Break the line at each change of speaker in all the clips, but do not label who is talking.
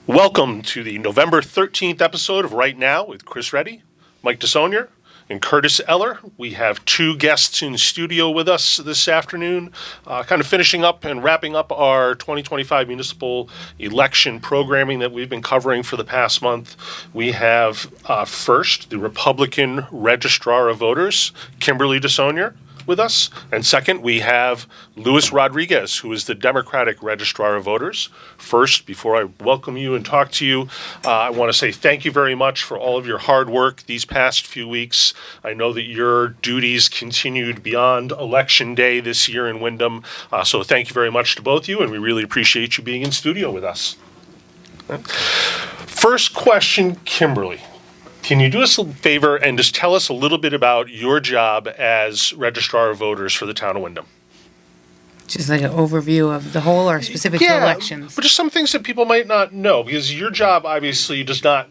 Welcome to the November 13th episode of Right Now with Chris Reddy, Mike Desaulniers, and Curtis Eller. We have two guests in studio with us this afternoon, kind of finishing up and wrapping up our 2025 municipal election programming that we've been covering for the past month. We have first the Republican Registrar of Voters, Kimberly Desaulniers, with us. And second, we have Luis Rodriguez, who is the Democratic Registrar of Voters. First, before I welcome you and talk to you, I want to say thank you very much for all of your hard work these past few weeks. I know that your duties continued beyond Election Day this year in Wyndham, so thank you very much to both of you, and we really appreciate you being in studio with us. First question, Kimberly. Can you do us a favor and just tell us a little bit about your job as Registrar of Voters for the town of Wyndham?
Just like an overview of the whole or specific to elections?
But just some things that people might not know, because your job obviously does not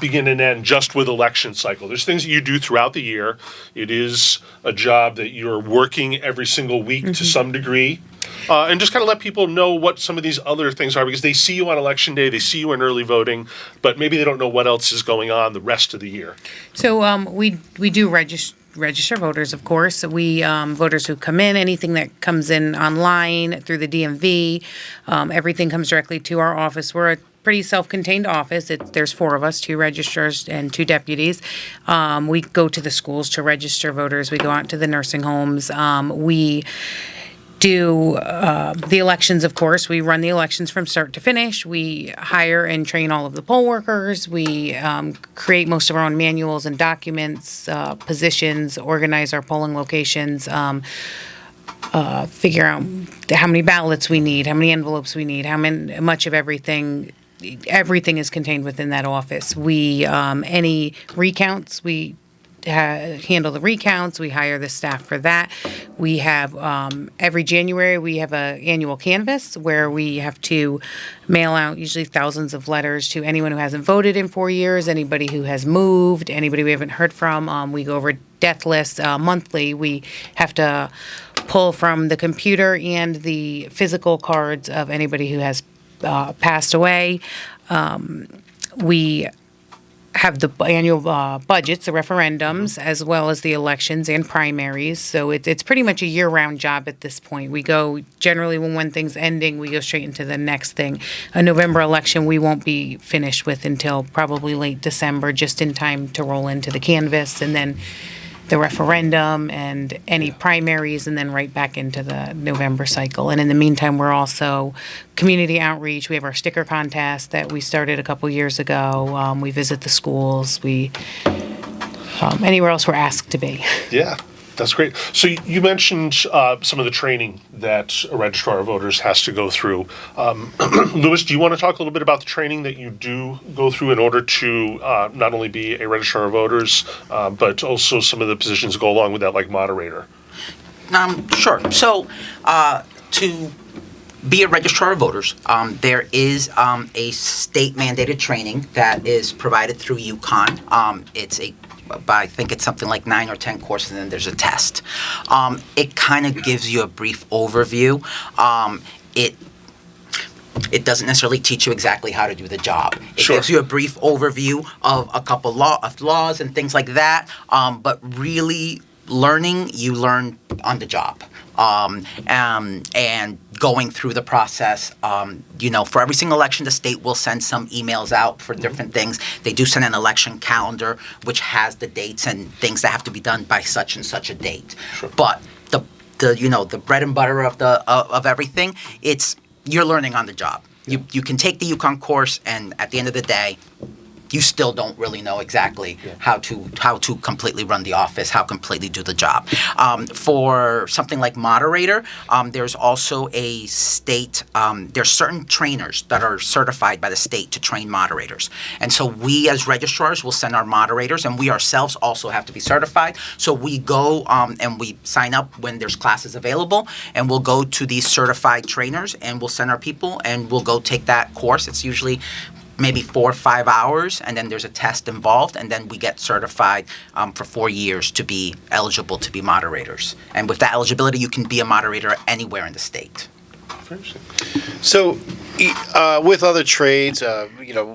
begin and end just with election cycle. There's things that you do throughout the year. It is a job that you're working every single week to some degree. And just kind of let people know what some of these other things are, because they see you on Election Day, they see you in early voting, but maybe they don't know what else is going on the rest of the year.
So we do register voters, of course. We voters who come in, anything that comes in online through the DMV, everything comes directly to our office. We're a pretty self-contained office. There's four of us, two registrars and two deputies. We go to the schools to register voters. We go out to the nursing homes. We do the elections, of course. We run the elections from start to finish. We hire and train all of the poll workers. We create most of our own manuals and documents, positions, organize our polling locations, figure out how many ballots we need, how many envelopes we need, much of everything. Everything is contained within that office. We any recounts, we handle the recounts. We hire the staff for that. We have every January we have an annual canvass where we have to mail out usually thousands of letters to anyone who hasn't voted in 4 years, anybody who has moved, anybody we haven't heard from. We go over death lists monthly. We have to pull from the computer and the physical cards of anybody who has passed away. We have the annual budgets, the referendums, as well as the elections and primaries. So it's pretty much a year-round job at this point. We go, generally when one thing's ending, we go straight into the next thing. A November election we won't be finished with until probably late December, just in time to roll into the canvass, and then the referendum and any primaries, and then right back into the November cycle. And in the meantime, we're also community outreach. We have our sticker contest that we started a couple years ago. We visit the schools. We anywhere else we're asked to be.
Yeah, that's great. So you mentioned some of the training that a registrar of voters has to go through. Louis, do you want to talk a little bit about the training that you do go through in order to not only be a registrar of voters, but also some of the positions that go along with that, like moderator?
Sure. So to be a registrar of voters, there is a state-mandated training that is provided through UConn. I think it's something like 9 or 10 courses, and then there's a test. It kind of gives you a brief overview. It doesn't necessarily teach you exactly how to do the job. It gives you a brief overview of a couple of laws and things like that, but really you learn on the job. And going through the process, for every single election, the state will send some emails out for different things. They do send an election calendar, which has the dates and things that have to be done by such and such a date. Sure. But the bread and butter of everything, you're learning on the job. Yeah. You can take the UConn course, and at the end of the day, you still don't really know exactly how to completely run the office, how completely do the job. For something like moderator, there's also a state, there's certain trainers that are certified by the state to train moderators. And so we as registrars will send our moderators, and we ourselves also have to be certified. So we go and we sign up when there's classes available, and we'll go to these certified trainers, and we'll send our people, and we'll go take that course. It's usually maybe 4 or 5 hours, and then there's a test involved, and then we get certified for 4 years to be eligible to be moderators. And with that eligibility, you can be a moderator anywhere in the state.
So With other trades,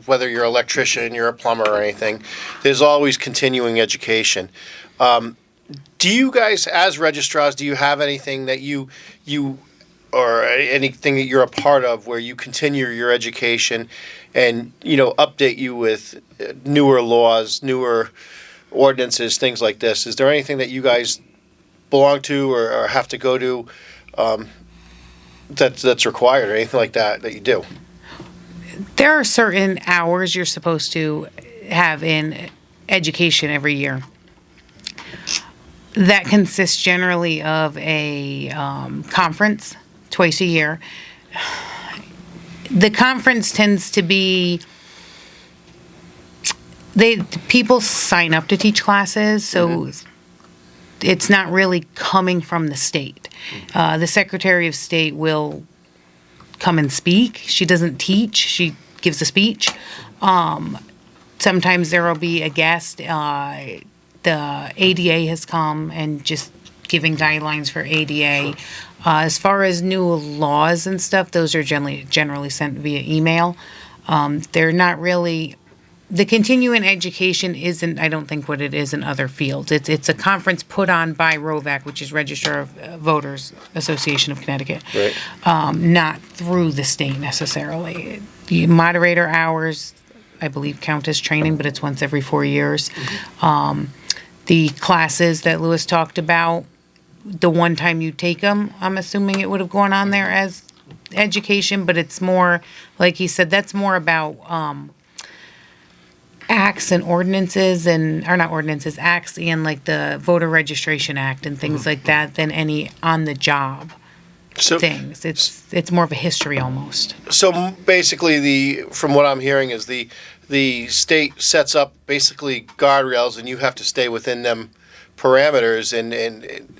whether you're an electrician, you're a plumber or anything, there's always continuing education. Do you guys, as registrars, do you have anything that you or anything that you're a part of where you continue your education and, update you with newer laws, newer ordinances, things like this? Is there anything that you guys belong to or have to go to that's required or anything like that you do?
There are certain hours you're supposed to have in education every year. That consists generally of a conference twice a year. The conference tends to be people sign up to teach classes, so it's not really coming from the state. The Secretary of State will come and speak. She doesn't teach. She gives a speech. Sometimes there will be a guest. The ADA has come and just giving guidelines for ADA. As far as new laws and stuff, those are generally sent via email. They're not really. The continuing education isn't, I don't think, what it is in other fields. It's a conference put on by ROVAC, which is Register of Voters Association of Connecticut,
Right.
Not through the state necessarily. The moderator hours, I believe, count as training, but it's once every 4 years. The classes that Louis talked about, the one time you take them, I'm assuming it would have gone on there as education, but it's more, like he said, that's more about acts and ordinances acts and like the Voter Registration Act and things like that than any on-the-job things. It's more of a history almost.
So basically, from what I'm hearing, is the state sets up basically guardrails, and you have to stay within them parameters, and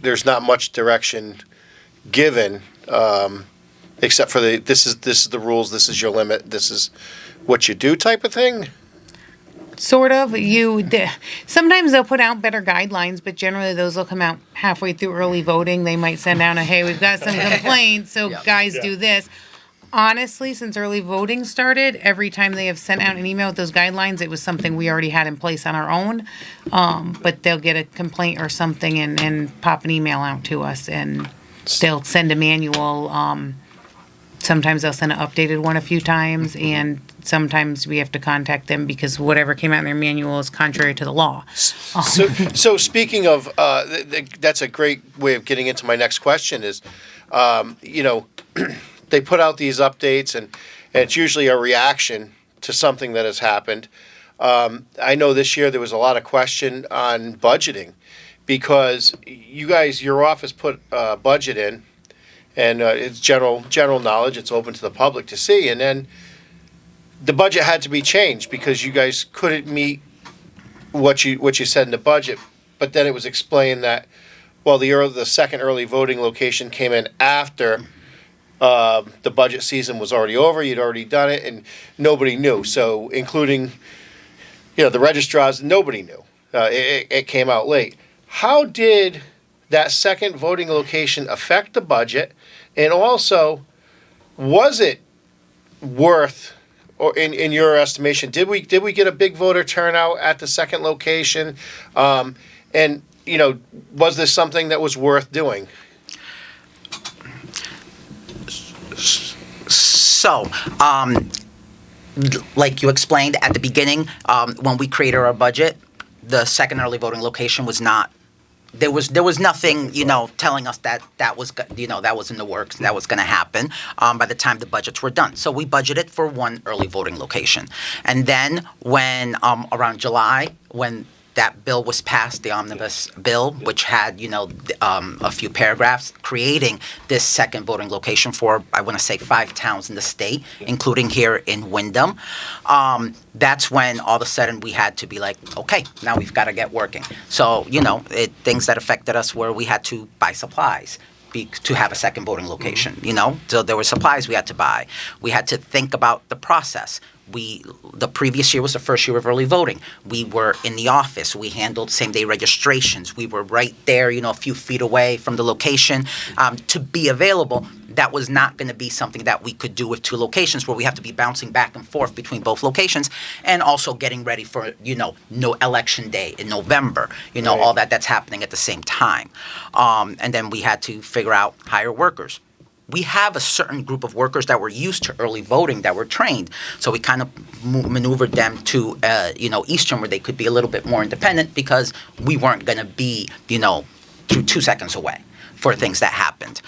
there's not much direction given, except for this is the rules, this is your limit, this is what you do type of thing.
Sort of. Sometimes they'll put out better guidelines, but generally those will come out halfway through early voting. They might send out hey, we've got some complaints, so guys do this. Honestly, since early voting started, every time they have sent out an email with those guidelines, it was something we already had in place on our own. But they'll get a complaint or something and pop an email out to us, and they'll send a manual. Sometimes they'll send an updated one a few times, and sometimes we have to contact them because whatever came out in their manual is contrary to the law.
So speaking of, that's a great way of getting into my next question is, they put out these updates, and it's usually a reaction to something that has happened. I know this year there was a lot of question on budgeting because your office put a budget in, and it's general knowledge. It's open to the public to see, and then the budget had to be changed because you guys couldn't meet what you said in the budget. But then it was explained that, well, the second early voting location came in after the budget season was already over. You'd already done it, and nobody knew. So, including the registrars, nobody knew. It came out late. How did that second voting location affect the budget? And also, was it worth, or in your estimation, did we get a big voter turnout at the second location? And was this something that was worth doing?
So, like you explained at the beginning, when we created our budget, the second early voting location was not. There was nothing, telling us that was in the works, that was going to happen by the time the budgets were done. So we budgeted for one early voting location. And then when around July, when that bill was passed, the omnibus bill, which had, a few paragraphs creating this second voting location for, I want to say, 5 towns in the state, including here in Wyndham. That's when all of a sudden we had to be like, okay, now we've got to get working. So, things that affected us where we had to buy supplies to have a second voting location, So there were supplies we had to buy. We had to think about the process. the previous year was the first year of early voting. We were in the office. We handled same-day registrations. We were right there, a few feet away from the location to be available. That was not going to be something that we could do with two locations where we have to be bouncing back and forth between both locations, and also getting ready for, no election day in November, all that's happening at the same time. And then we had to figure out hire workers. We have a certain group of workers that were used to early voting that were trained. So we kind of maneuvered them to, Eastern, where they could be a little bit more independent, because we weren't going to be, 2 seconds away for things that happened.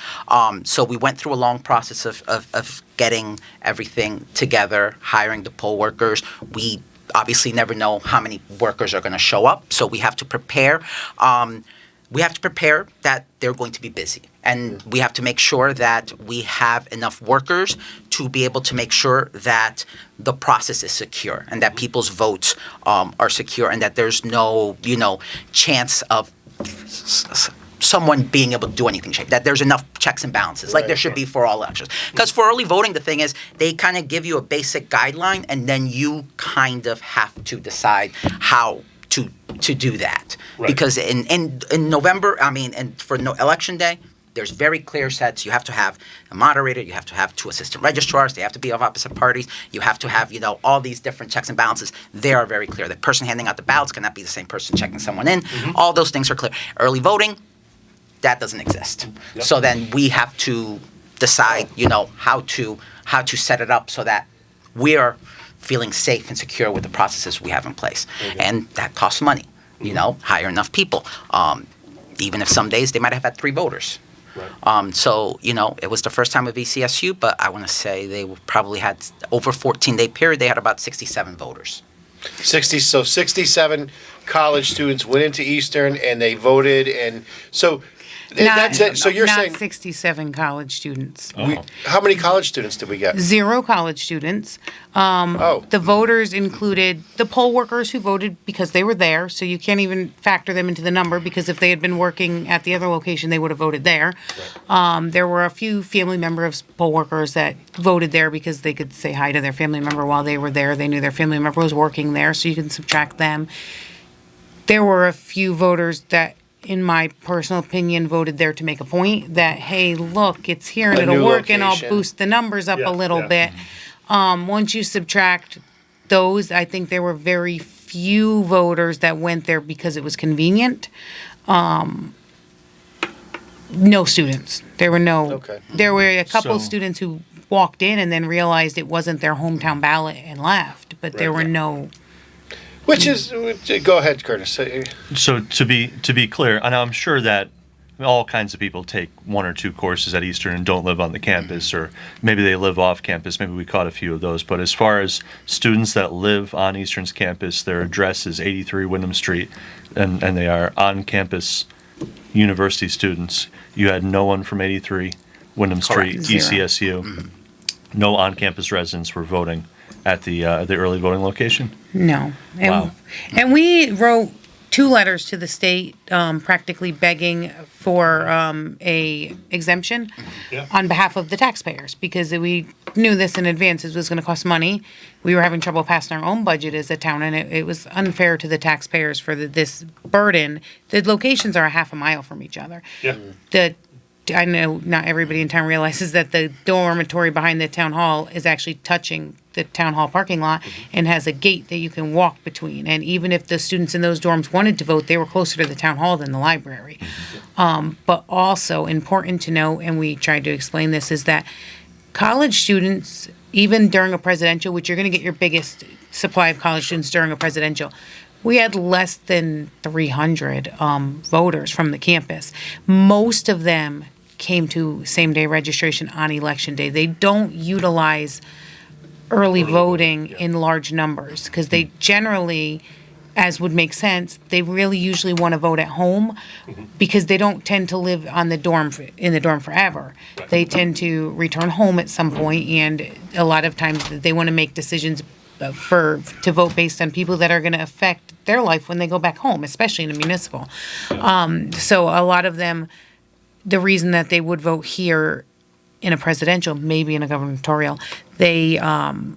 So we went through a long process of getting everything together, hiring the poll workers. We obviously never know how many workers are going to show up, so we have to prepare. We have to prepare that they're going to be busy. And we have to make sure that we have enough workers to be able to make sure that the process is secure and that people's votes are secure, and that there's no, chance of someone being able to do anything, that there's enough checks and balances, like there should be for all elections. Because for early voting, the thing is, they kind of give you a basic guideline, and then you kind of have to decide how to do that.
Right.
Because in November, and for election day, there's very clear sets. You have to have a moderator. You have to have 2 assistant registrars. They have to be of opposite parties. You have to have, all these different checks and balances. They are very clear. The person handing out the ballots cannot be the same person checking someone in. Mm-hmm. All those things are clear. Early voting, that doesn't exist. Yep. So then we have to decide, how to set it up so that we're feeling safe and secure with the processes we have in place. Mm-hmm. And that costs money, hire enough people. Even if some days they might have had 3 voters. Right. So, it was the first time with VCSU, but I want to say they probably had, over a 14-day period, they had about 67 voters.
67 college students went into Eastern and they voted, and so that's it. So you're saying
67 college students.
How many college students did we get?
0 college students. The voters included the poll workers who voted because they were there, so you can't even factor them into the number, because if they had been working at the other location, they would have voted there. Right. There were a few family members of poll workers that voted there because they could say hi to their family member while they were there. They knew their family member was working there, so you can subtract them. There were a few voters that, in my personal opinion, voted there to make a point that, hey, look, it's here and it'll work, and I'll boost the numbers up a little bit. Once you subtract those, I think there were very few voters that went there because it was convenient. No students. There were no. Okay. There were a couple students who walked in and then realized it wasn't their hometown ballot and left, but there were no.
Which is, go ahead, Curtis.
So to be clear, and I'm sure that all kinds of people take 1 or 2 courses at Eastern and don't live on the campus, or maybe they live off campus. Maybe we caught a few of those. But as far as students that live on Eastern's campus, their address is 83 Wyndham Street, and they are on-campus university students. You had no one from 83 Wyndham Street, ECSU. Mm-hmm. No on-campus residents were voting at the early voting location?
No.
Wow.
And we wrote 2 letters to the state, practically begging for a exemption on behalf of the taxpayers, because we knew this in advance. It was going to cost money. We were having trouble passing our own budget as a town, and it was unfair to the taxpayers for this burden. The locations are a half a mile from each other. Yeah. I know not everybody in town realizes that the dormitory behind the town hall is actually touching the town hall parking lot and has a gate that you can walk between. And even if the students in those dorms wanted to vote, they were closer to the town hall than the library. But also important to know, and we tried to explain this, is that college students, even during a presidential, which you're going to get your biggest supply of college students during a presidential, we had less than 300 voters from the campus. Most of them came to same-day registration on election day. They don't utilize early voting in large numbers because they generally, as would make sense, they really usually want to vote at home because they don't tend to live on the dorm in the dorm forever. They tend to return home at some point, and a lot of times they want to make decisions to vote based on people that are going to affect their life when they go back home, especially in a municipal. So a lot of them, the reason that they would vote here in a presidential, maybe in a gubernatorial, they,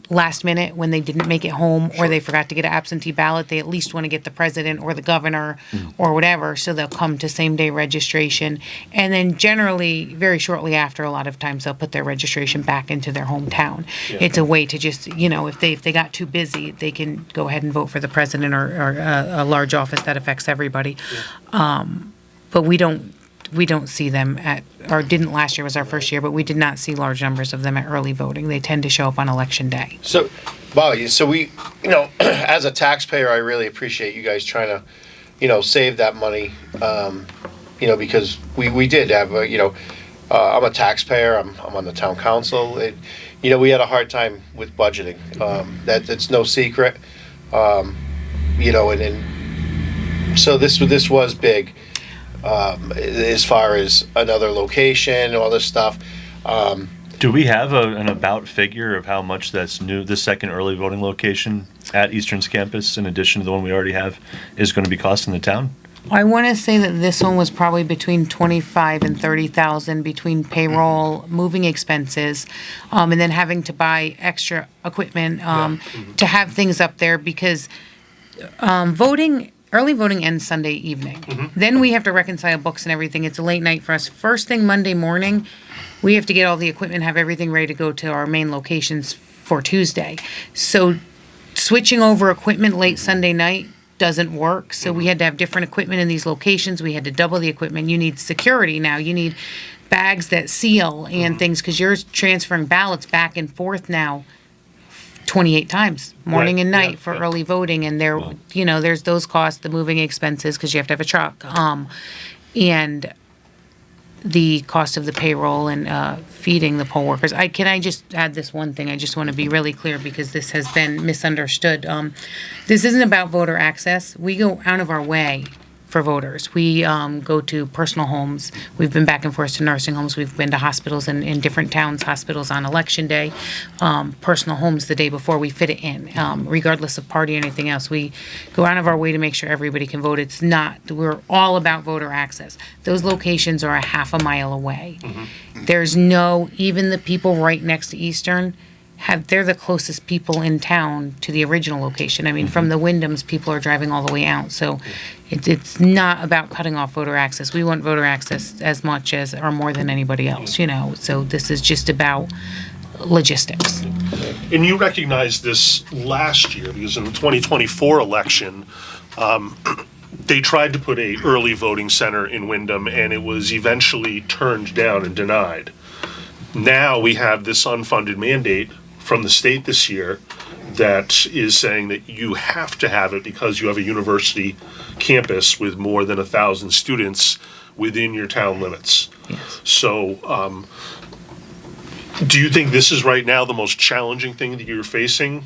last minute, when they didn't make it home or they forgot to get an absentee ballot, they at least want to get the president or the governor or whatever, so they'll come to same-day registration. And then generally, very shortly after, a lot of times they'll put their registration back into their hometown. It's a way to just, if they got too busy, they can go ahead and vote for the president or a large office that affects everybody. But we don't see them or didn't last year was our first year, but we did not see large numbers of them at early voting. They tend to show up on election day.
So, wow, so we, as a taxpayer, I really appreciate you guys trying to, save that money, because we did have I'm a taxpayer, I'm on the town council. We had a hard time with budgeting. That's no secret. And so this was big. As far as another location, all this stuff.
Do we have an about figure of how much that's new? The second early voting location at Eastern's campus, in addition to the one we already have, is going to be costing the town?
I want to say that this one was probably between 25 and 30,000 between payroll, moving expenses, and then having to buy extra equipment to have things up there because early voting ends Sunday evening. Then we have to reconcile books and everything. It's a late night for us. First thing Monday morning, we have to get all the equipment, have everything ready to go to our main locations for Tuesday. So switching over equipment late Sunday night doesn't work. So we had to have different equipment in these locations. We had to double the equipment. You need security now. You need bags that seal and things because you're transferring ballots back and forth now 28 times, morning and night for early voting. And there's those costs, the moving expenses, because you have to have a truck, and the cost of the payroll and feeding the poll workers. Can I just add this one thing? I just want to be really clear because this has been misunderstood. This isn't about voter access. We go out of our way for voters. We go to personal homes. We've been back and forth to nursing homes. We've been to hospitals in different towns, hospitals on election day, personal homes the day before. We fit it in, regardless of party or anything else. We go out of our way to make sure everybody can vote. We're all about voter access. Those locations are a half a mile away. There's even the people right next to Eastern, they're the closest people in town to the original location. I mean, from the Wyndhams, people are driving all the way out. So it's not about cutting off voter access. We want voter access as much as or more than anybody else, So this is just about logistics.
And you recognized this last year because in the 2024 election, they tried to put a early voting center in Wyndham, and it was eventually turned down and denied. Now we have this unfunded mandate from the state this year that is saying that you have to have it because you have a university campus with more than 1,000 students within your town limits.
Yes.
So, do you think this is right now the most challenging thing that you're facing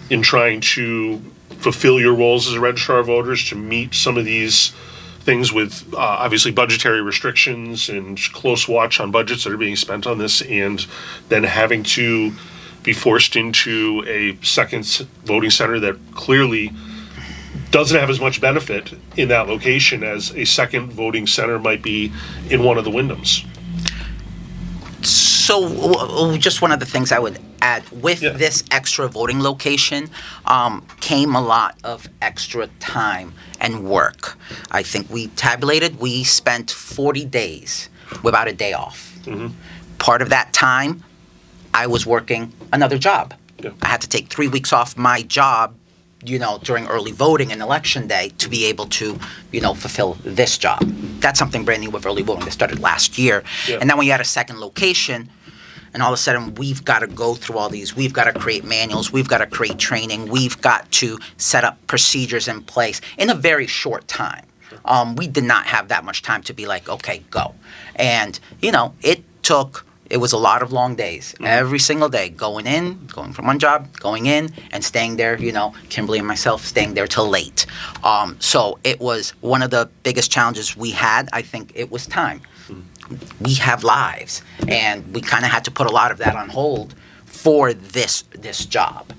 in trying to fulfill your roles as a registrar of voters to meet some of these things with obviously budgetary restrictions and close watch on budgets that are being spent on this, and then having to be forced into a second voting center that clearly doesn't have as much benefit in that location as a second voting center might be in one of the Wyndhams?
So just one of the things I would add, with this extra voting location came a lot of extra time and work. I think we tabulated, we spent 40 days without a day off. Part of that time, I was working another job. I had to take 3 weeks off my job, during early voting and election day to be able to, fulfill this job. That's something brand new with early voting that started last year. And then when you add a second location, and all of a sudden we've got to go through all these, we've got to create manuals, we've got to create training, we've got to set up procedures in place in a very short time. We did not have that much time to be like, okay, go. And, it was a lot of long days, every single day, going from one job, going in, and staying there, Kimberly and myself staying there till late. So it was one of the biggest challenges we had. I think it was time. We have lives, and we kind of had to put a lot of that on hold for this job.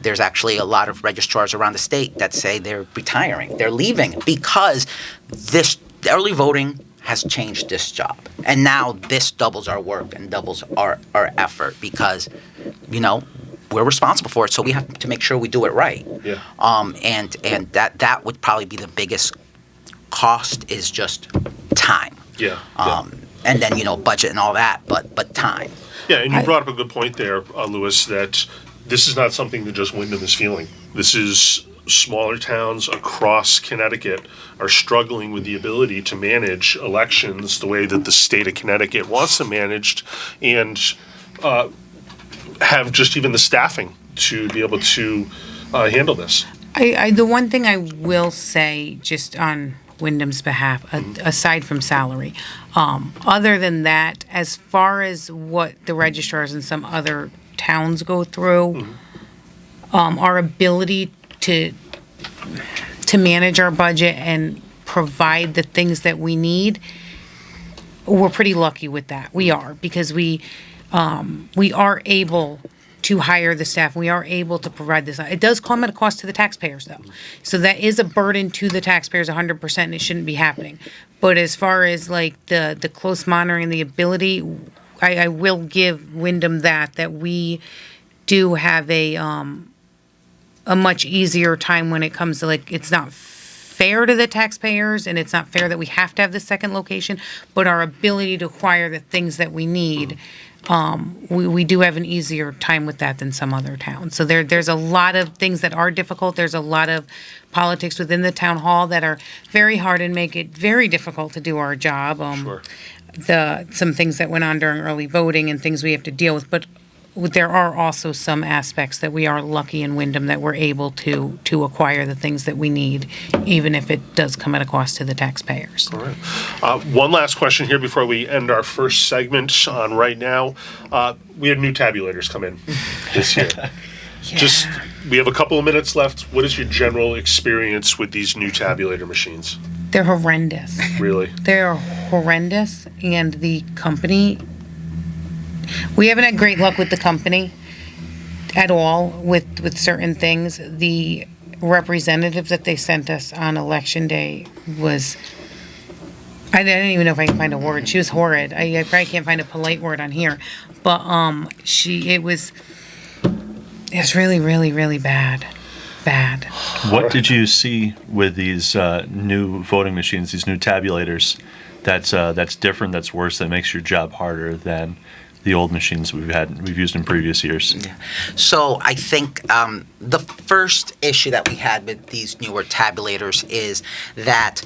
There's actually a lot of registrars around the state that say they're retiring, they're leaving, because this early voting has changed this job. And now this doubles our work and doubles our effort because, we're responsible for it, so we have to make sure we do it right.
Yeah.
And that would probably be the biggest cost is just time.
Yeah.
And then, budget and all that, but time.
Yeah, and you brought up a good point there, Louis, that this is not something that just Wyndham is feeling. This is smaller towns across Connecticut are struggling with the ability to manage elections the way that the state of Connecticut wants them managed, and have just even the staffing to be able to handle this.
The one thing I will say, just on Wyndham's behalf, aside from salary, other than that, as far as what the registrars in some other towns go through, our ability to manage our budget and provide the things that we need, we're pretty lucky with that. We are, because we are able to hire the staff. We are able to provide this. It does come at a cost to the taxpayers, though. So that is a burden to the taxpayers 100%, and it shouldn't be happening. But as far as like the close monitoring, the ability, I will give Wyndham that we do have a much easier time when it comes to, like, it's not fair to the taxpayers, and it's not fair that we have to have the second location, but our ability to acquire the things that we need, we do have an easier time with that than some other towns. So there's a lot of things that are difficult. There's a lot of politics within the town hall that are very hard and make it very difficult to do our job.
Sure.
Some things that went on during early voting and things we have to deal with, but there are also some aspects that we are lucky in Wyndham that we're able to acquire the things that we need, even if it does come at a cost to the taxpayers.
All right. One last question here before we end our first segment on right now. We had new tabulators come in this year.
Yeah.
We have a couple of minutes left. What is your general experience with these new tabulator machines?
They're horrendous.
Really?
They're horrendous, and the company, we haven't had great luck with the company at all with certain things. The representative that they sent us on election day was, I don't even know if I can find a word. She was horrid. I probably can't find a polite word on here, but it was really, really, really bad.
What did you see with these new voting machines, these new tabulators, that's different, that's worse, that makes your job harder than the old machines we've used in previous years?
Yeah. So I think the first issue that we had with these newer tabulators is that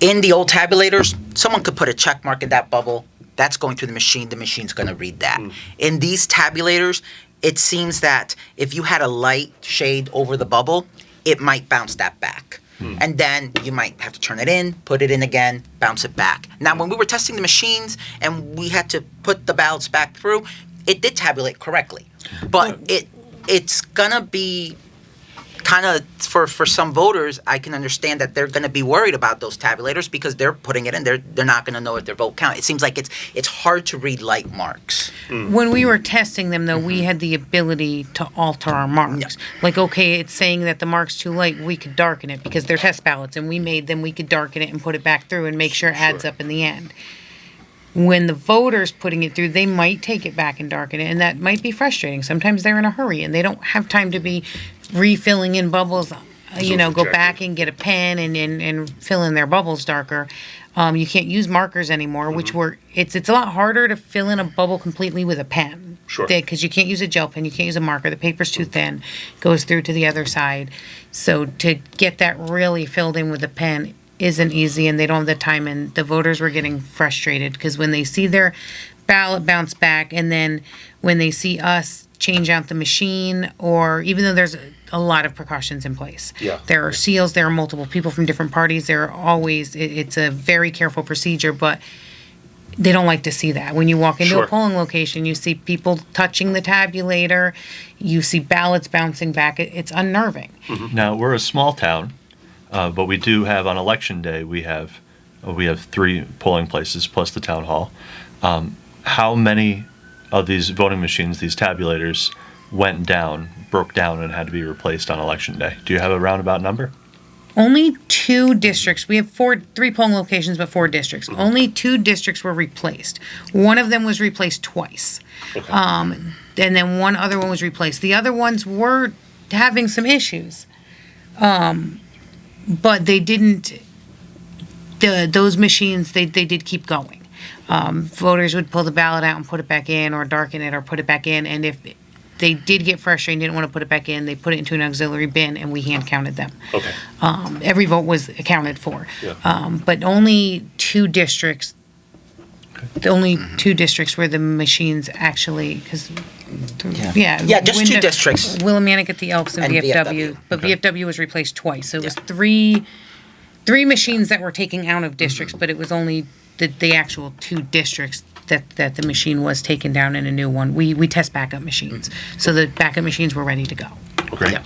in the old tabulators, someone could put a check mark in that bubble. That's going through the machine. The machine's going to read that. In these tabulators, it seems that if you had a light shade over the bubble, it might bounce that back. And then you might have to turn it in, put it in again, bounce it back. Now, when we were testing the machines and we had to put the ballots back through, it did tabulate correctly. But it's going to be kind of, for some voters, I can understand that they're going to be worried about those tabulators because they're putting it in. They're not going to know if their vote count. It seems like it's hard to read light marks.
When we were testing them, though, we had the ability to alter our marks.
Yeah.
Like, okay, it's saying that the mark's too light, we could darken it because they're test ballots, and we made them, we could darken it and put it back through and make sure it adds up in the end. When the voter's putting it through, they might take it back and darken it, and that might be frustrating. Sometimes they're in a hurry, and they don't have time to be refilling in bubbles, go back and get a pen and fill in their bubbles darker. You can't use markers anymore, which it's a lot harder to fill in a bubble completely with a pen.
Sure.
Because you can't use a gel pen, you can't use a marker. The paper's too thin, goes through to the other side. So to get that really filled in with a pen isn't easy, and they don't have the time, and the voters were getting frustrated because when they see their ballot bounce back, and then when they see us change out the machine, or even though there's a lot of precautions in place.
Yeah.
There are seals, there are multiple people from different parties, there are always, it's a very careful procedure, but they don't like to see that. When you walk into
Sure.
a polling location, you see people touching the tabulator, you see ballots bouncing back, it's unnerving.
Now, we're a small town, but we do have, on election day, we have 3 polling places plus the town hall. How many of these voting machines, these tabulators, broke down and had to be replaced on election day? Do you have a roundabout number?
Only 2 districts. We have 3 polling locations, but 4 districts. Only 2 districts were replaced. One of them was replaced twice. And then one other one was replaced. The other ones were having some issues. But they didn't, those machines, they did keep going. Voters would pull the ballot out and put it back in, or darken it or put it back in. And if they did get frustrated and didn't want to put it back in, they put it into an auxiliary bin, and we hand counted them.
Okay.
Every vote was accounted for.
Yeah.
But only 2 districts, only 2 districts where the machines actually, because,
Yeah, just 2 districts.
Willimantic at the Elks and
And
VFW.
VFW.
But VFW was replaced twice. So it was three machines that were taken out of districts, but it was only the actual 2 districts that the machine was taken down in a new one. We test backup machines. So the backup machines were ready to go.
Great.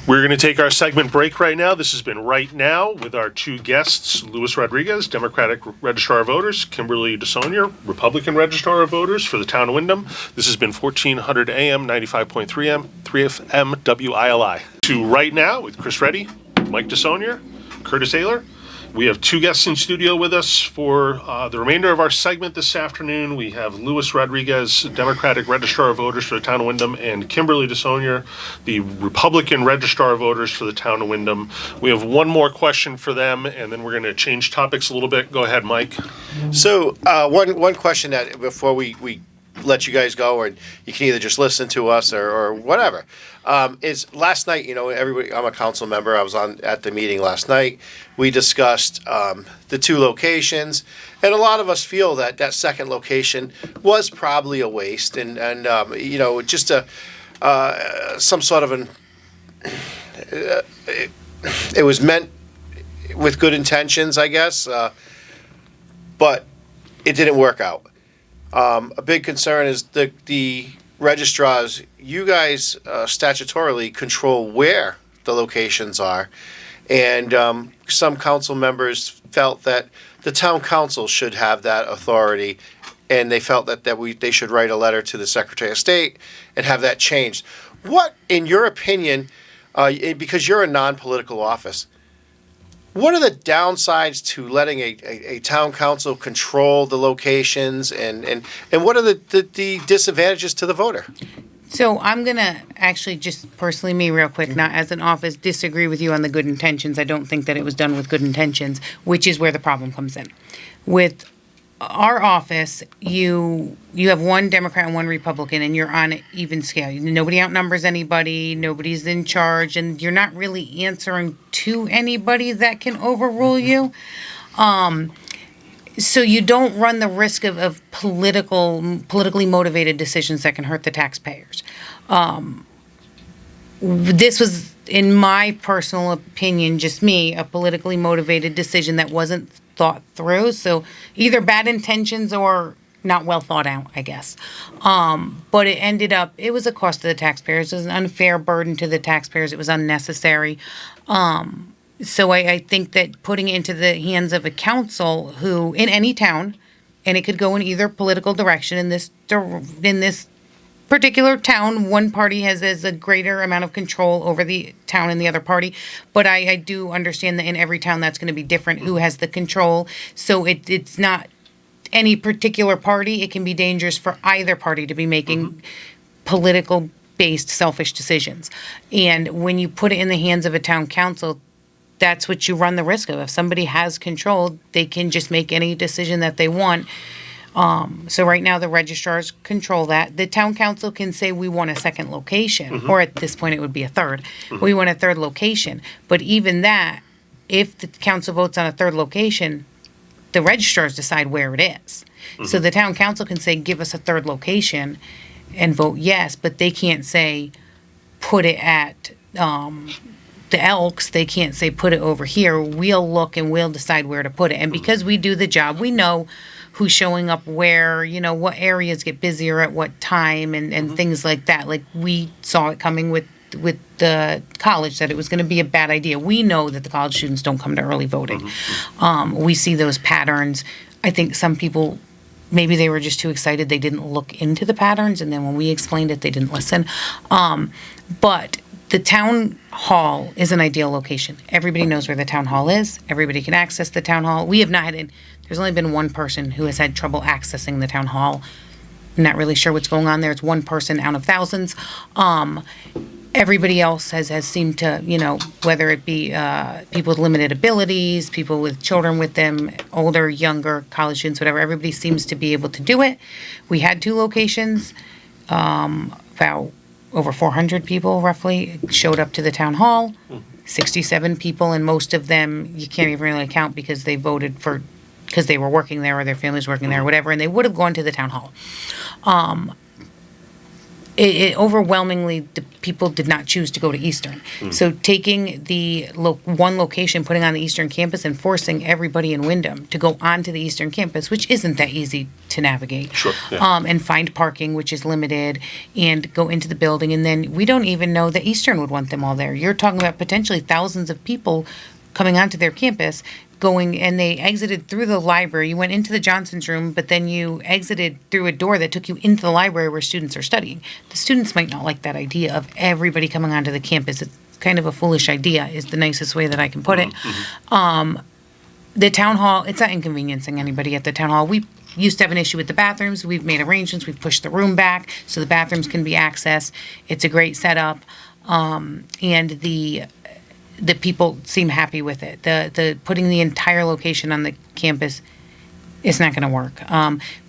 We're going to take our segment break right now. This has been Right Now with our 2 guests, Luis Rodriguez, Democratic Registrar of Voters, Kimberly Desaulniers, Republican Registrar of Voters for the town of Wyndham. This has been 1400 AM, 95.3 M, 3 FM, WILI. To Right Now with Chris Reddy, Mike Desaulniers, Curtis Ayler. We have 2 guests in studio with us for the remainder of our segment this afternoon. We have Luis Rodriguez, Democratic Registrar of Voters for the town of Wyndham, and Kimberly Desaulniers, the Republican Registrar of Voters for the town of Wyndham. We have one more question for them, and then we're going to change topics a little bit. Go ahead, Mike.
So one question that before we let you guys go, or you can either just listen to us or whatever, is last night, everybody, I'm a council member. I was at the meeting last night. We discussed the 2 locations, and a lot of us feel that second location was probably a waste, and just some sort of it was meant with good intentions, I guess, but it didn't work out. A big concern is the registrars. You guys statutorily control where the locations are, and some council members felt that the town council should have that authority, and they felt that they should write a letter to the Secretary of State and have that changed. What, in your opinion, because you're a non-political office, what are the downsides to letting a town council control the locations, and what are the disadvantages to the voter?
So I'm going to actually just personally, me real quick, not as an office, disagree with you on the good intentions. I don't think that it was done with good intentions, which is where the problem comes in. With our office, you have 1 Democrat and 1 Republican, and you're on an even scale. Nobody outnumbers anybody, nobody's in charge, and you're not really answering to anybody that can overrule you. So you don't run the risk of politically motivated decisions that can hurt the taxpayers. This was, in my personal opinion, just me, a politically motivated decision that wasn't thought through. So either bad intentions or not well thought out, I guess. But it ended up, it was a cost to the taxpayers. It was an unfair burden to the taxpayers. It was unnecessary. So I think that putting it into the hands of a council who, in any town, and it could go in either political direction, in this particular town, one party has a greater amount of control over the town than the other party. But I do understand that in every town that's going to be different who has the control. So it's not any particular party. It can be dangerous for either party to be making political-based, selfish decisions. And when you put it in the hands of a town council, that's what you run the risk of. If somebody has control, they can just make any decision that they want. So right now, the registrars control that. The town council can say, we want a second location, or at this point, it would be a third. We want a third location. But even that, if the council votes on a third location, the registrars decide where it is. So the town council can say, give us a third location and vote yes, but they can't say, put it at the Elks. They can't say, put it over here. We'll look and we'll decide where to put it. And because we do the job, we know who's showing up where, what areas get busier at what time and things like that. Like, we saw it coming with the college, that it was going to be a bad idea. We know that the college students don't come to early voting. We see those patterns. I think some people, maybe they were just too excited. They didn't look into the patterns. And then when we explained it, they didn't listen. But the town hall is an ideal location. Everybody knows where the town hall is. Everybody can access the town hall. We have not had, there's only been one person who has had trouble accessing the town hall. I'm not really sure what's going on there. It's one person out of thousands. Everybody else has seemed to, whether it be people with limited abilities, people with children with them, older, younger, college students, whatever, everybody seems to be able to do it. We had 2 locations, about over 400 people roughly showed up to the town hall, 67 people, and most of them you can't even really count because they voted because they were working there or their families working there or whatever, and they would have gone to the town hall. It overwhelmingly, the people did not choose to go to Eastern. So taking the one location, putting on the Eastern campus, and forcing everybody in Wyndham to go onto the Eastern campus, which isn't that easy to navigate.
Sure, yeah.
And find parking, which is limited, and go into the building. And then we don't even know that Eastern would want them all there. You're talking about potentially thousands of people coming onto their campus, and they exited through the library. You went into the Johnson's room, but then you exited through a door that took you into the library where students are studying. The students might not like that idea of everybody coming onto the campus. It's kind of a foolish idea, is the nicest way that I can put it. The town hall, it's not inconveniencing anybody at the town hall. We used to have an issue with the bathrooms. We've made arrangements. We've pushed the room back so the bathrooms can be accessed. It's a great setup. And the people seem happy with it. The putting the entire location on the campus is not going to work.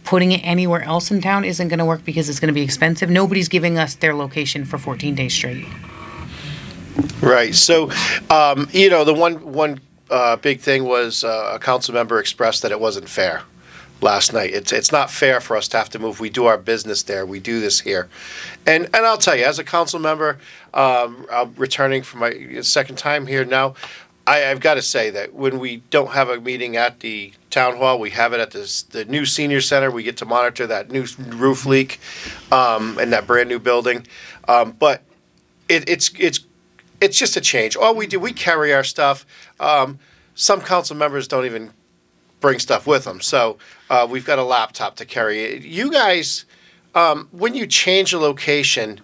Putting it anywhere else in town isn't going to work because it's going to be expensive. Nobody's giving us their location for 14 days straight.
Right. So, the one big thing was a council member expressed that it wasn't fair last night. It's not fair for us to have to move. We do our business there. We do this here. And I'll tell you, as a council member, I'm returning for my second time here now, I've got to say that when we don't have a meeting at the town hall, we have it at the new senior center. We get to monitor that new roof leak in that brand new building. But it's just a change. All we do, we carry our stuff. Some council members don't even bring stuff with them. So we've got a laptop to carry. You guys, when you change a location,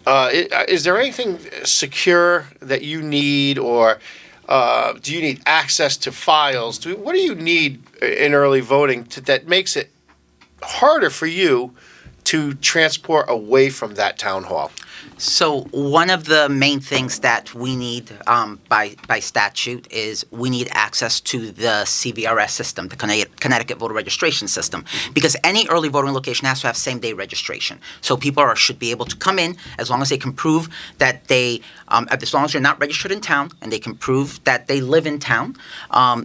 is there anything secure that you need, or do you need access to files? What do you need in early voting that makes it harder for you to transport away from that town hall?
So one of the main things that we need by statute is we need access to the CVRS system, the Connecticut Voter Registration System, because any early voting location has to have same-day registration. So people should be able to come in as long as they can prove that they, as long as you're not registered in town and they can prove that they live in town,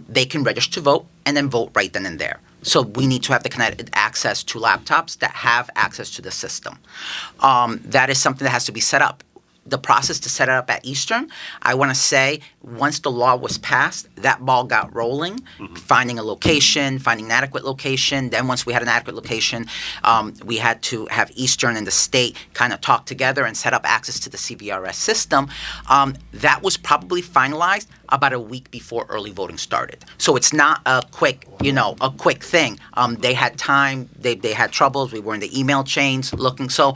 they can register to vote and then vote right then and there. So we need to have the access to laptops that have access to the system. That is something that has to be set up. The process to set it up at Eastern, I want to say, once the law was passed, that ball got rolling, finding a location, finding an adequate location. Then once we had an adequate location, we had to have Eastern and the state kind of talk together and set up access to the CVRS system. That was probably finalized about a week before early voting started. So it's not a quick thing. They had time, they had troubles. We were in the email chains looking. So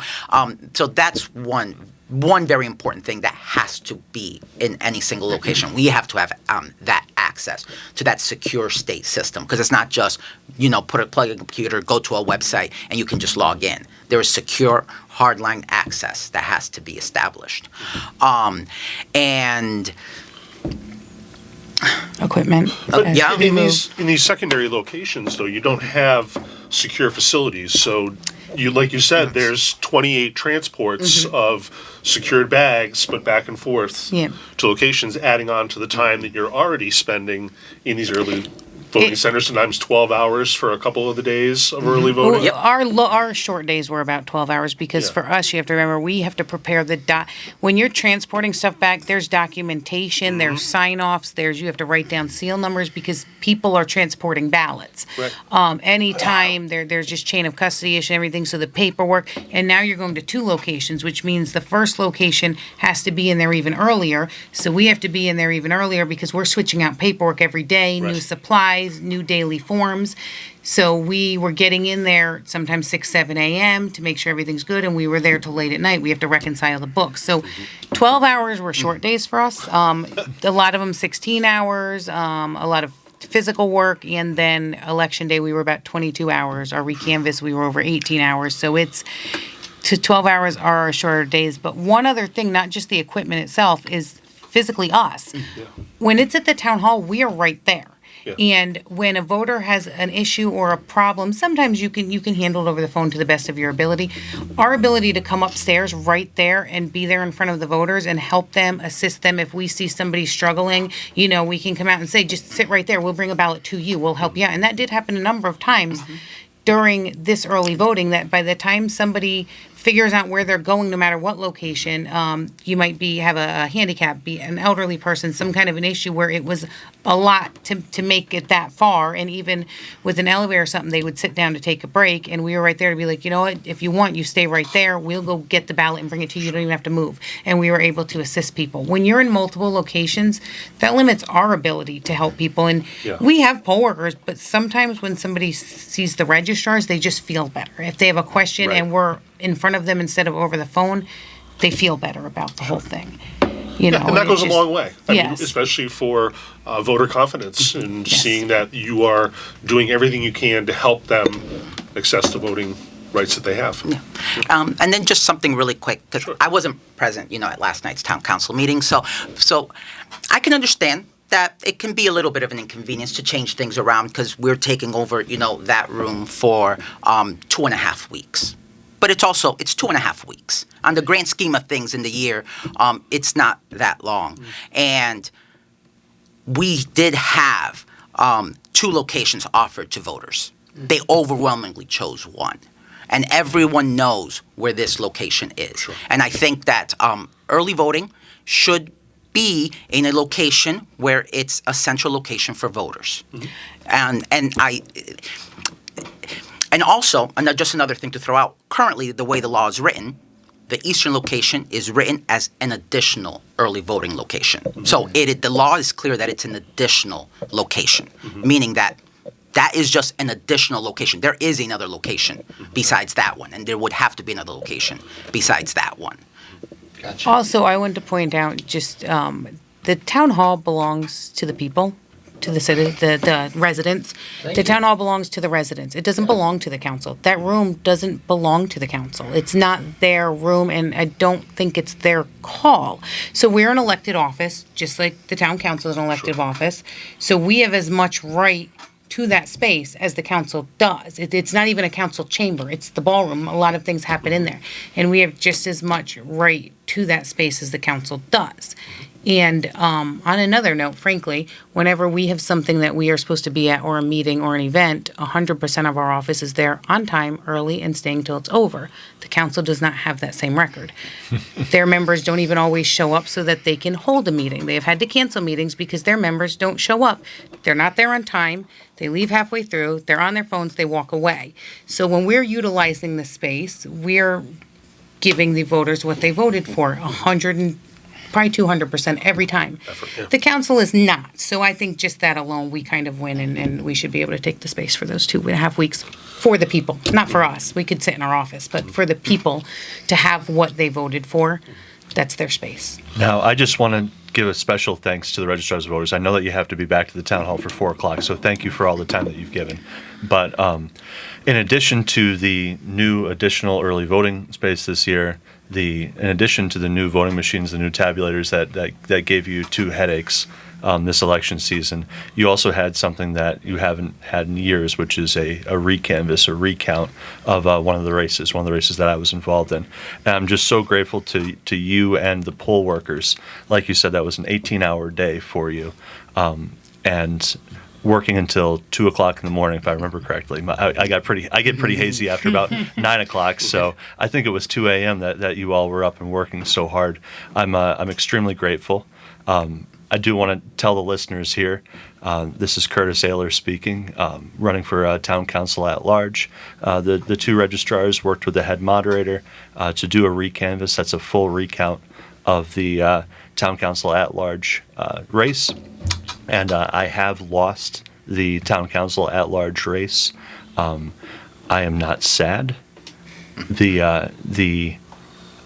that's one very important thing that has to be in any single location. We have to have that access to that secure state system, because it's not just, plug a computer, go to a website, and you can just log in. There is secure hardline access that has to be established. And
Equipment.
But
Yeah.
in these secondary locations, though, you don't have secure facilities. So, like you said, there's 28 transports of secured bags, but back and forth to locations, adding on to the time that you're already spending in these early voting centers, sometimes 12 hours for a couple of the days of early voting.
Well, our short days were about 12 hours because for us, you have to remember, we have to prepare when you're transporting stuff back, there's documentation, there's sign-offs, you have to write down seal numbers because people are transporting ballots.
Right.
Anytime there's just chain of custody issue and everything, so the paperwork, and now you're going to 2 locations, which means the first location has to be in there even earlier. So we have to be in there even earlier because we're switching out paperwork every day, new supplies, new daily forms. So we were getting in there sometimes 6, 7 a.m. to make sure everything's good, and we were there till late at night. We have to reconcile the books. So 12 hours were short days for us. A lot of them 16 hours, a lot of physical work, and then election day we were about 22 hours. Our recanvass we were over 18 hours. So it's to 12 hours are our shorter days. But one other thing, not just the equipment itself, is physically us. When it's at the town hall, we are right there.
Yeah.
And when a voter has an issue or a problem, sometimes you can handle it over the phone to the best of your ability. Our ability to come upstairs right there and be there in front of the voters and help them, assist them. If we see somebody struggling, we can come out and say, just sit right there. We'll bring a ballot to you. We'll help you out. And that did happen a number of times during this early voting, that by the time somebody figures out where they're going, no matter what location, you might have a handicap, be an elderly person, some kind of an issue where it was a lot to make it that far. And even with an elevator or something, they would sit down to take a break. And we were right there to be like, you know what, if you want, you stay right there. We'll go get the ballot and bring it to you. You don't even have to move. And we were able to assist people. When you're in multiple locations, that limits our ability to help people. And we have poll workers, but sometimes when somebody sees the registrars, they just feel better. If they have a question and we're in front of them instead of over the phone, they feel better about the whole thing. And
that goes a long way. I mean,
Yes.
especially for voter confidence and seeing that you are doing everything you can to help them access the voting rights that they have.
And then just something really quick, because I wasn't present, at last night's town council meeting. So I can understand that it can be a little bit of an inconvenience to change things around because we're taking over, that room for 2.5 weeks. But it's 2.5 weeks. On the grand scheme of things in the year, it's not that long. And we did have 2 locations offered to voters. They overwhelmingly chose one. And everyone knows where this location is. And I think that early voting should be in a location where it's a central location for voters. And also, just another thing to throw out, currently the way the law is written, the eastern location is written as an additional early voting location. So the law is clear that it's an additional location, meaning that is just an additional location. There is another location besides that one, and there would have to be another location besides that one.
Gotcha.
Also, I wanted to point out just the town hall belongs to the people, to the residents. The town hall belongs to the residents. It doesn't belong to the council. That room doesn't belong to the council. It's not their room, and I don't think it's their call. So we're an elected office, just like the town council is an elected office. So we have as much right to that space as the council does. It's not even a council chamber. It's the ballroom. A lot of things happen in there. And we have just as much right to that space as the council does. And on another note, frankly, whenever we have something that we are supposed to be at, or a meeting or an event, 100% of our office is there on time, early, and staying till it's over. The council does not have that same record. Their members don't even always show up so that they can hold a meeting. They have had to cancel meetings because their members don't show up. They're not there on time. They leave halfway through. They're on their phones. They walk away. So when we're utilizing the space, we're giving the voters what they voted for, probably 200% every time. The council is not. So I think just that alone, we kind of win, and we should be able to take the space for those 2.5 weeks for the people, not for us. We could sit in our office, but for the people to have what they voted for, that's their space.
Now, I just want to give a special thanks to the registrars of voters. I know that you have to be back to the town hall for 4 o'clock, so thank you for all the time that you've given. But in addition to the new additional early voting space this year, in addition to the new voting machines, the new tabulators that gave you 2 headaches this election season, you also had something that you haven't had in years, which is a recanvass, a recount of one of the races that I was involved in. And I'm just so grateful to you and the poll workers. Like you said, that was an 18-hour day for you, and working until 2 o'clock in the morning, if I remember correctly. I get pretty hazy after about 9 o'clock, so I think it was 2 a.m. that you all were up and working so hard. I'm extremely grateful. I do want to tell the listeners here, this is Curtis Ayler speaking, running for town council at large. The 2 registrars worked with the head moderator to do a recanvass. That's a full recount of the town council at large race. And I have lost the town council at large race. I am not sad. The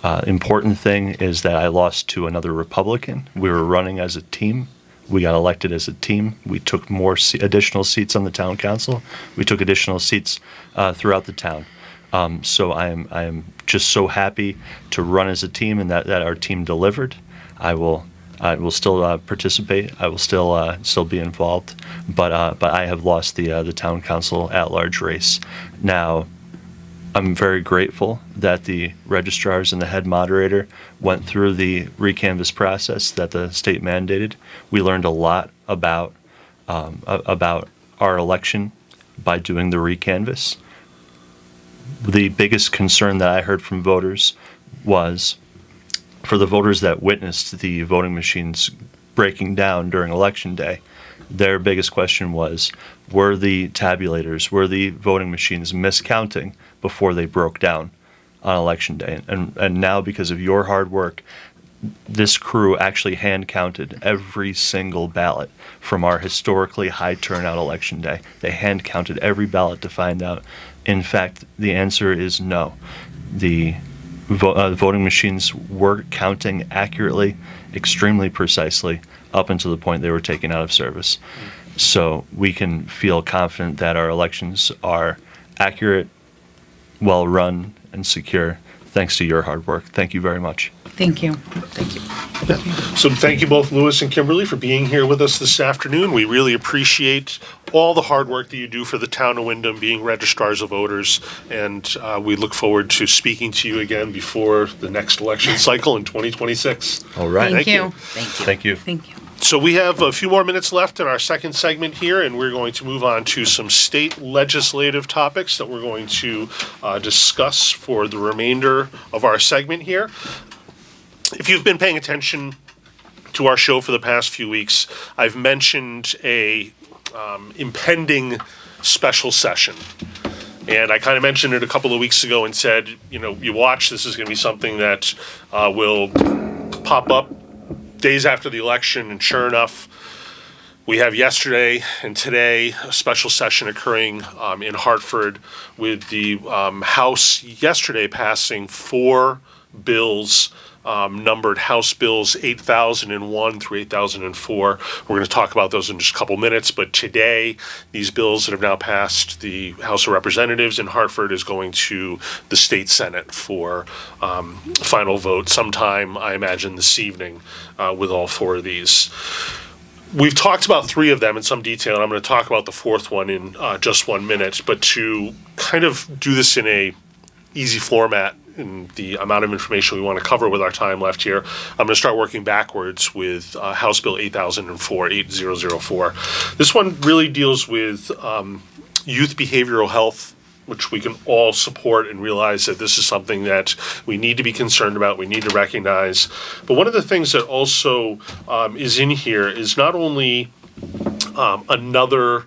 Important thing is that I lost to another Republican. We were running as a team. We got elected as a team. We took more additional seats on the town council. We took additional seats throughout the town. So I am just so happy to run as a team and that our team delivered. I will still participate. I will still be involved. But I have lost the town council at-large race. Now, I'm very grateful that the registrars and the head moderator went through the recanvass process that the state mandated. We learned a lot about our election by doing the recanvass. The biggest concern that I heard from voters was for the voters that witnessed the voting machines breaking down during Election Day. Their biggest question was, were the tabulators, were the voting machines miscounting before they broke down on Election Day? And now, because of your hard work, this crew actually hand counted every single ballot from our historically high turnout Election Day. They hand counted every ballot to find out. In fact, the answer is no. The voting machines were counting accurately, extremely precisely, up until the point they were taken out of service. So we can feel confident that our elections are accurate, well run, and secure, thanks to your hard work. Thank you very much.
Thank you.
Thank you.
So thank you both, Louis and Kimberly, for being here with us this afternoon. We really appreciate all the hard work that you do for the town of Wyndham, being registrars of voters, and we look forward to speaking to you again before the next election cycle in 2026.
All right.
Thank you.
Thank you.
Thank you.
Thank you.
So we have a few more minutes left in our second segment here, and we're going to move on to some state legislative topics that we're going to discuss for the remainder of our segment here. If you've been paying attention to our show for the past few weeks, I've mentioned a impending special session. And I kind of mentioned it a couple of weeks ago and said, you watch, this is going to be something that will pop up days after the election, and sure enough, we have yesterday and today a special session occurring in Hartford with the House yesterday passing 4 bills numbered House Bills 8001 through 8004. We're going to talk about those in just a couple minutes, but today these bills that have now passed the House of Representatives in Hartford is going to the State Senate for final vote sometime, I imagine, this evening with all 4 of these. We've talked about 3 of them in some detail, and I'm going to talk about the 4th one in just 1 minute, but to kind of do this in a easy format in the amount of information we want to cover with our time left here, I'm going to start working backwards with House Bill 8004. This one really deals with youth behavioral health, which we can all support and realize that this is something that we need to be concerned about, we need to recognize. But one of the things that also is in here is not only another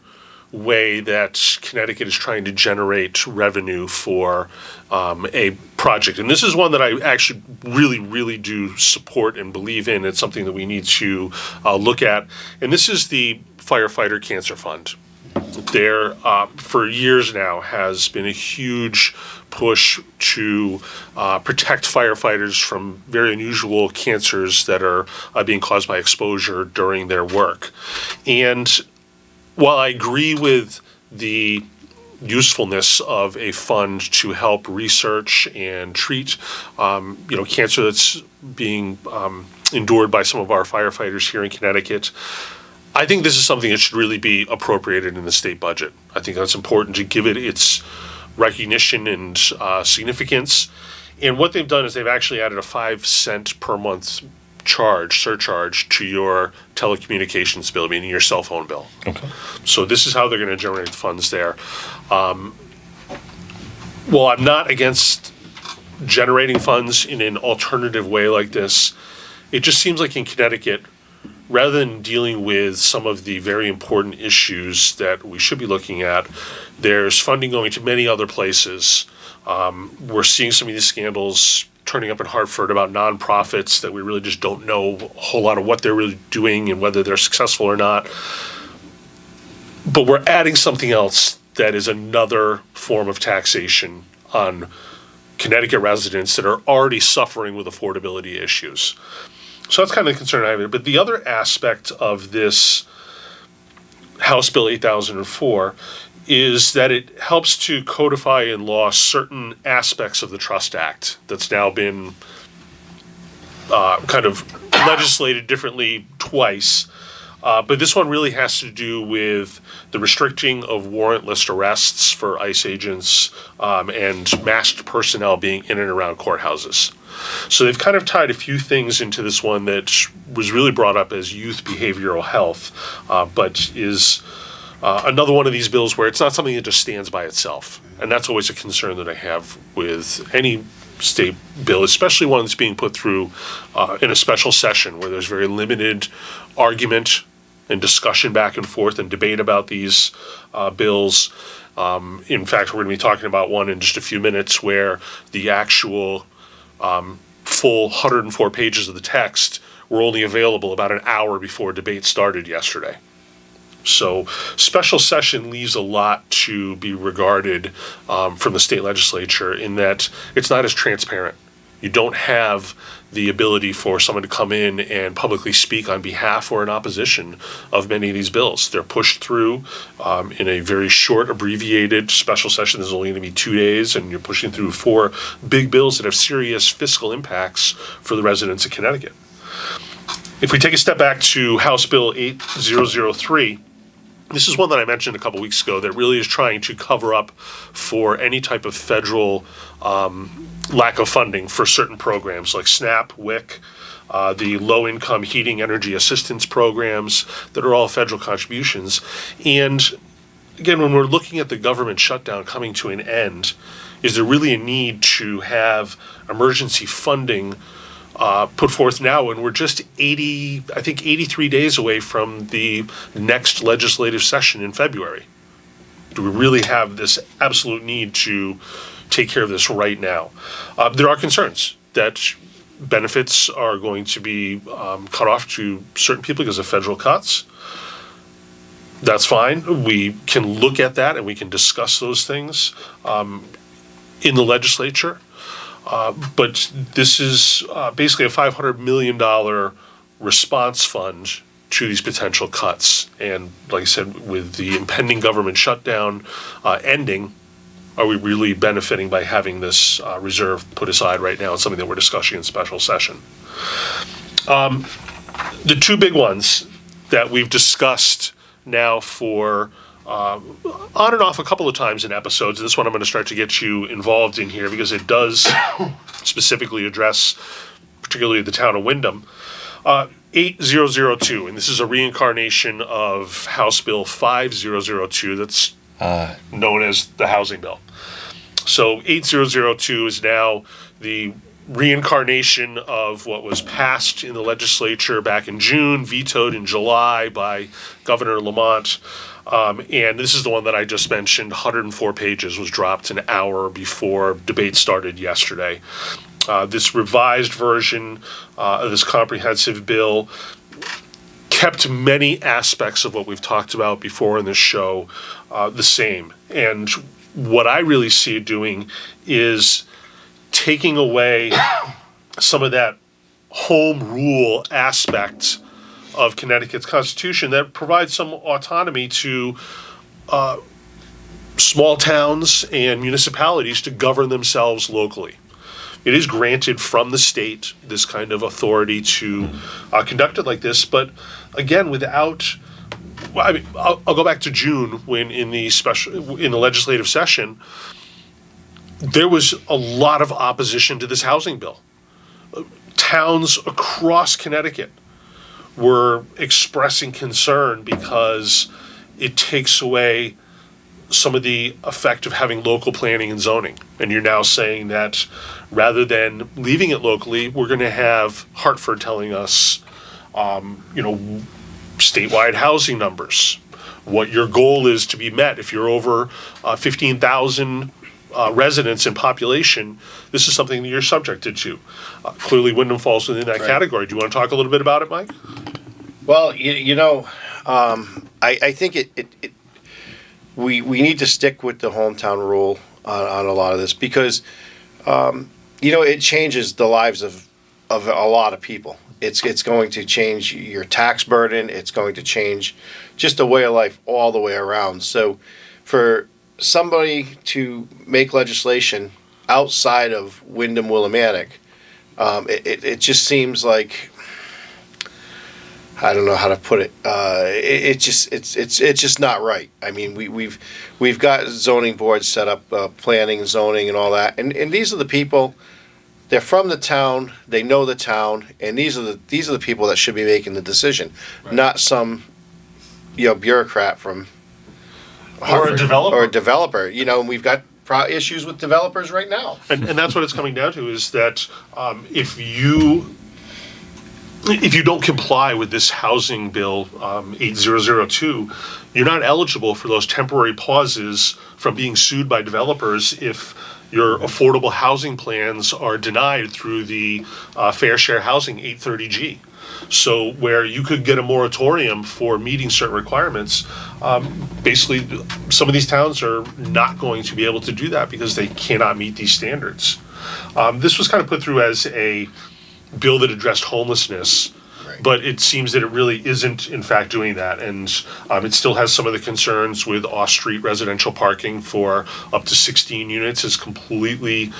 way that Connecticut is trying to generate revenue for a project. And this is one that I actually really do support and believe in. It's something that we need to look at. And this is the Firefighter Cancer Fund. There, for years now, has been a huge push to protect firefighters from very unusual cancers that are being caused by exposure during their work. And while I agree with the usefulness of a fund to help research and treat, cancer that's being endured by some of our firefighters here in Connecticut, I think this is something that should really be appropriated in the state budget. I think that's important to give it its recognition and significance. And what they've done is they've actually added a 5-cent per month surcharge to your telecommunications bill, meaning your cell phone bill.
Okay.
So this is how they're going to generate funds there. Well, I'm not against generating funds in an alternative way like this. It just seems like in Connecticut, rather than dealing with some of the very important issues that we should be looking at, there's funding going to many other places. We're seeing some of these scandals turning up in Hartford about nonprofits that we really just don't know a whole lot of what they're really doing and whether they're successful or not. But we're adding something else that is another form of taxation on Connecticut residents that are already suffering with affordability issues. So that's kind of the concern I have. But the other aspect of this House Bill 8004 is that it helps to codify in law certain aspects of the Trust Act that's now been kind of legislated differently twice. But this one really has to do with the restricting of warrantless arrests for ICE agents and masked personnel being in and around courthouses. So they've kind of tied a few things into this one that was really brought up as youth behavioral health, but is another one of these bills where it's not something that just stands by itself. And that's always a concern that I have with any state bill, especially one that's being put through in a special session where there's very limited argument and discussion back and forth and debate about these bills. In fact, we're going to be talking about one in just a few minutes where the actual full 104 pages of the text were only available about an hour before debate started yesterday. So special session leaves a lot to be regarded from the state legislature in that it's not as transparent. You don't have the ability for someone to come in and publicly speak on behalf or in opposition of many of these bills. They're pushed through in a very short, abbreviated special session. There's only going to be 2 days, and you're pushing through 4 big bills that have serious fiscal impacts for the residents of Connecticut. If we take a step back to House Bill 8003, this is one that I mentioned a couple weeks ago that really is trying to cover up for any type of federal lack of funding for certain programs like SNAP, WIC, the low-income heating energy assistance programs that are all federal contributions. And again, when we're looking at the government shutdown coming to an end, is there really a need to have emergency funding put forth now when we're just 83 days away from the next legislative session in February? Do we really have this absolute need to take care of this right now? There are concerns that benefits are going to be cut off to certain people because of federal cuts. That's fine. We can look at that and we can discuss those things in the legislature. But this is basically a $500 million response fund to these potential cuts. And like I said, with the impending government shutdown ending, are we really benefiting by having this reserve put aside right now? It's something that we're discussing in special session. The 2 big ones that we've discussed now for on and off a couple of times in episodes. This one I'm going to start to get you involved in here because it does specifically address particularly the town of Wyndham. 8002, and this is a reincarnation of House Bill 5002 that's known as the housing bill. So 8002 is now the reincarnation of what was passed in the legislature back in June, vetoed in July by Governor Lamont. And this is the one that I just mentioned, 104 pages, was dropped an hour before debate started yesterday. This revised version of this comprehensive bill kept many aspects of what we've talked about before in this show the same. And what I really see it doing is taking away some of that home rule aspect of Connecticut's Constitution that provides some autonomy to small towns and municipalities to govern themselves locally. It is granted from the state this kind of authority to conduct it like this, but again, without. I mean, I'll go back to June when in the legislative session, there was a lot of opposition to this housing bill. Towns across Connecticut were expressing concern because it takes away some of the effect of having local planning and zoning. And you're now saying that rather than leaving it locally, we're going to have Hartford telling us, statewide housing numbers, what your goal is to be met. If you're over 15,000 residents in population, this is something that you're subjected to. Clearly, Wyndham falls within that category. Do you want to talk a little bit about it, Mike?
Well, I think we need to stick with the hometown rule on a lot of this because It changes the lives of a lot of people. It's going to change your tax burden. It's going to change just the way of life all the way around. So for somebody to make legislation outside of Wyndham Willimantic, it just seems like, I don't know how to put it. It's just not right. I mean, we've got zoning boards set up, planning, zoning, and all that, and these are the people. They're from the town. They know the town, and these are the people that should be making the decision,
Right.
not some bureaucrat from
Or a
Harvard.
developer.
Or a developer. And we've got issues with developers right now.
And that's what it's coming down to, is that if you don't comply with this housing bill 8002, you're not eligible for those temporary pauses from being sued by developers if your affordable housing plans are denied through the Fair Share Housing 830G. So where you could get a moratorium for meeting certain requirements, basically some of these towns are not going to be able to do that because they cannot meet these standards. This was kind of put through as a bill that addressed homelessness, but it seems that it really isn't in fact doing that, and it still has some of the concerns with off-street residential parking for up to 16 units is completely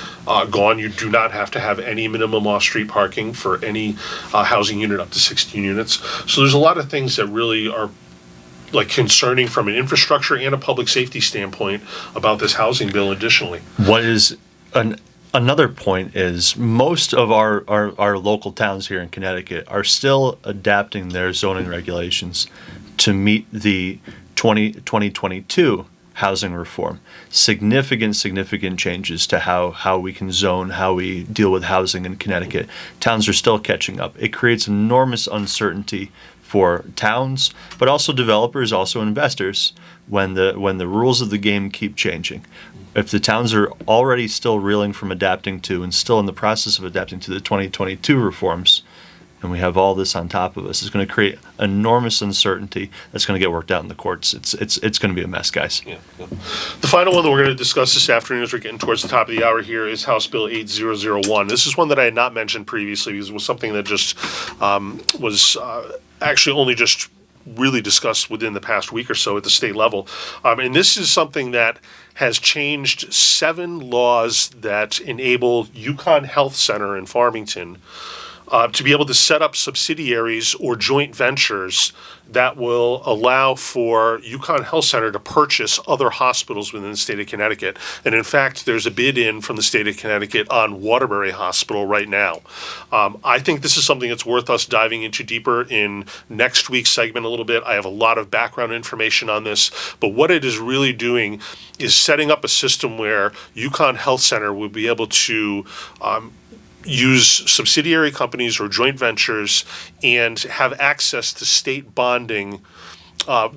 gone. You do not have to have any minimum off-street parking for any housing unit up to 16 units. So there's a lot of things that really are like concerning from an infrastructure and a public safety standpoint about this housing bill additionally.
What is another point is most of our local towns here in Connecticut are still adapting their zoning regulations to meet the 2022 housing reform. Significant changes to how we can zone, how we deal with housing in Connecticut. Towns are still catching up. It creates enormous uncertainty for towns, but also developers, also investors, when the rules of the game keep changing. If the towns are already still reeling from adapting to and still in the process of adapting to the 2022 reforms, and we have all this on top of us, it's going to create enormous uncertainty that's going to get worked out in the courts. It's going to be a mess, guys.
Yeah. The final one that we're going to discuss this afternoon as we're getting towards the top of the hour here is House Bill 8001. This is one that I had not mentioned previously because it was something that just was actually only just really discussed within the past week or so at the state level. And this is something that has changed 7 laws that enable Yukon Health Center in Farmington to be able to set up subsidiaries or joint ventures that will allow for Yukon Health Center to purchase other hospitals within the state of Connecticut. And in fact, there's a bid in from the state of Connecticut on Waterbury Hospital right now. I think this is something that's worth us diving into deeper in next week's segment a little bit. I have a lot of background information on this, but what it is really doing is setting up a system where Yukon Health Center will be able to use subsidiary companies or joint ventures and have access to state bonding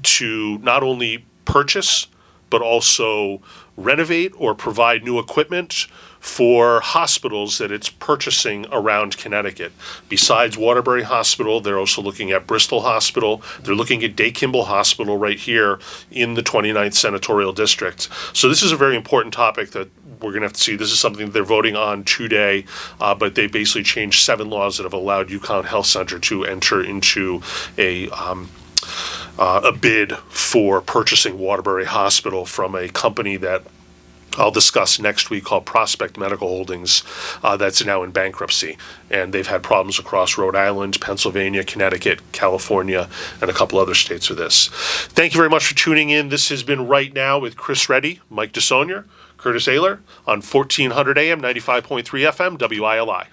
to not only purchase but also renovate or provide new equipment for hospitals that it's purchasing around Connecticut. Besides Waterbury Hospital, they're also looking at Bristol Hospital. They're looking at Day Kimball Hospital right here in the 29th Senatorial District. So this is a very important topic that we're going to have to see. This is something that they're voting on today, but they basically changed 7 laws that have allowed Yukon Health Center to enter into a bid for purchasing Waterbury Hospital from a company that I'll discuss next week called Prospect Medical Holdings that's now in bankruptcy. And they've had problems across Rhode Island, Pennsylvania, Connecticut, California, and a couple other states with this. Thank you very much for tuning in. This has been Right Now with Chris Reddy, Mike Desaulniers, Curtis Ayler on 1400 AM, 95.3 FM, WILI.